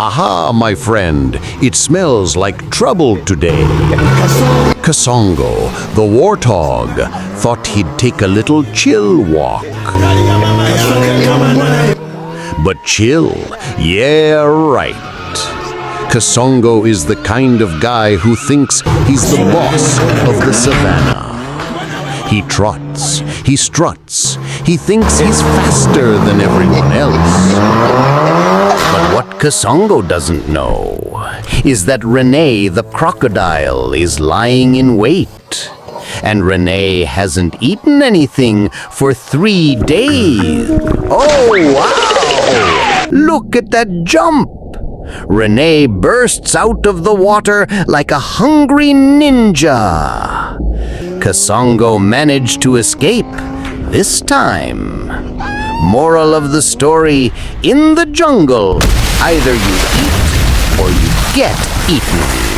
Aha, my friend, it smells like trouble today. Kasongo, the warthog, thought he'd take a little chill walk. But chill, yeah, right. Kasongo is the kind of guy who thinks he's the boss of the savannah. He trots, he struts, he thinks he's faster than everyone else. But what Kasongo doesn't know is that Rene the crocodile is lying in wait. And Rene hasn't eaten anything for 3 days. Oh, wow! Look at that jump! Rene bursts out of the water like a hungry ninja. Kasongo managed to escape, this time. Moral of the story, in the jungle, either you eat or you get eaten.